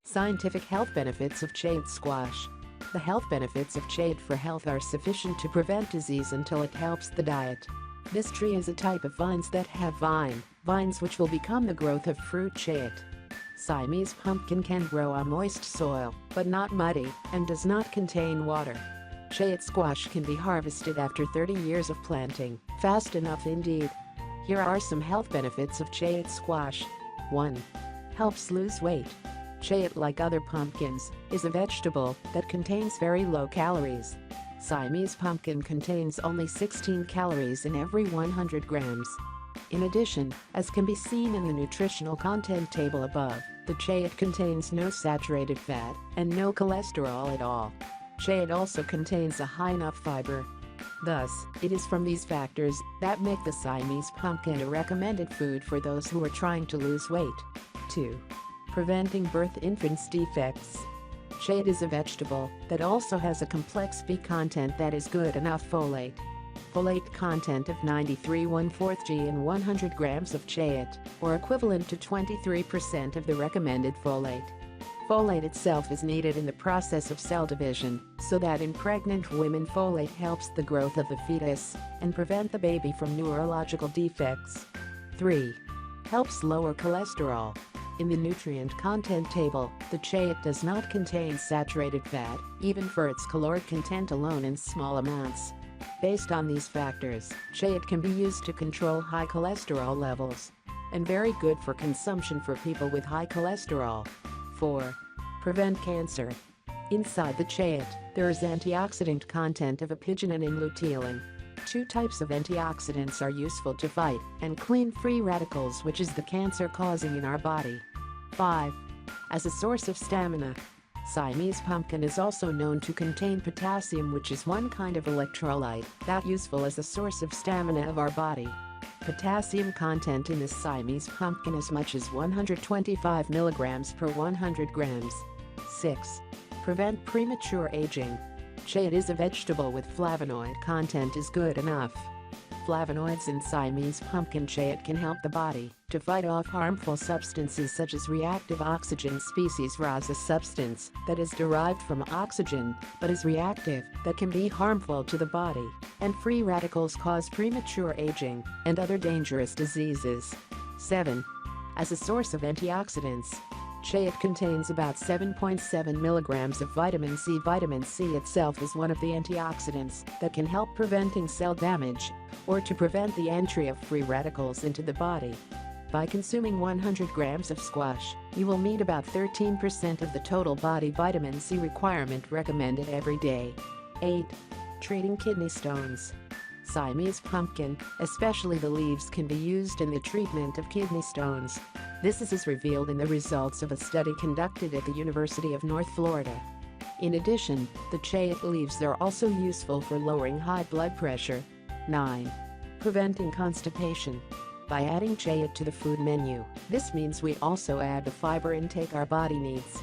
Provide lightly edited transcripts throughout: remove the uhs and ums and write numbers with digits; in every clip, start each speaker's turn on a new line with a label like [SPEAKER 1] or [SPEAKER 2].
[SPEAKER 1] Scientific health benefits of chayote squash. The health benefits of chayote for health are sufficient to prevent disease until it helps the diet. This tree is a type of vines that have vines which will become the growth of fruit chayote. Siamese pumpkin can grow on moist soil, but not muddy, and does not contain water. Chayote squash can be harvested after 30 years of planting, fast enough indeed. Here are some health benefits of chayote squash. 1. Helps lose weight. Chayote, like other pumpkins, is a vegetable that contains very low calories. Siamese pumpkin contains only 16 calories in every 100 grams. In addition, as can be seen in the nutritional content table above, the chayote contains no saturated fat and no cholesterol at all. Chayote also contains a high enough fiber. Thus, it is from these factors that make the Siamese pumpkin a recommended food for those who are trying to lose weight. 2. Preventing birth infants' defects. Chayote is a vegetable that also has a complex B content that is good enough folate. Folate content of 93 G in 100 grams of chayote, or equivalent to 23% of the recommended folate. Folate itself is needed in the process of cell division, so that in pregnant women folate helps the growth of the fetus and prevent the baby from neurological defects. 3. Helps lower cholesterol. In the nutrient content table, the chayote does not contain saturated fat, even for its caloric content alone in small amounts. Based on these factors, chayote can be used to control high cholesterol levels, and very good for consumption for people with high cholesterol. 4. Prevent cancer. Inside the chayote, there is antioxidant content of apigenin and luteolin. Two types of antioxidants are useful to fight and clean free radicals, which is the cancer causing in our body. 5. As a source of stamina. Siamese pumpkin is also known to contain potassium, which is one kind of electrolyte that's useful as a source of stamina of our body. Potassium content in the Siamese pumpkin as much as 125 milligrams per 100 grams. 6. Prevent premature aging. Chayote is a vegetable with flavonoid content is good enough. Flavonoids in Siamese pumpkin chayote can help the body to fight off harmful substances such as reactive oxygen species ROS, a substance that is derived from oxygen but is reactive that can be harmful to the body, and free radicals cause premature aging and other dangerous diseases. 7. As a source of antioxidants. Chayote contains about 7.7 milligrams of vitamin C. Vitamin C itself is one of the antioxidants that can help preventing cell damage or to prevent the entry of free radicals into the body. By consuming 100 grams of squash, you will meet about 13% of the total body vitamin C requirement recommended every day. 8. Treating kidney stones. Siamese pumpkin, especially the leaves, can be used in the treatment of kidney stones. This is as revealed in the results of a study conducted at the University of North Florida. In addition, the chayote leaves are also useful for lowering high blood pressure. 9. Preventing constipation. By adding chayote to the food menu, this means we also add the fiber intake our body needs.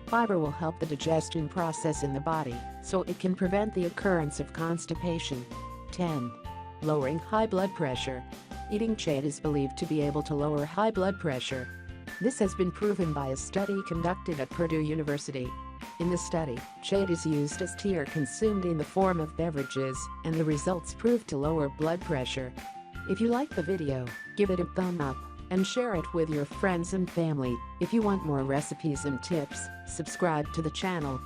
[SPEAKER 1] Fiber will help the digestion process in the body, so it can prevent the occurrence of constipation. 10. Lowering high blood pressure. Eating chayote is believed to be able to lower high blood pressure. This has been proven by a study conducted at Purdue University. In the study, chayote is used as tea or consumed in the form of beverages, and the results proved to lower blood pressure. If you like the video, give it a thumb up and share it with your friends and family. If you want more recipes and tips, subscribe to the channel.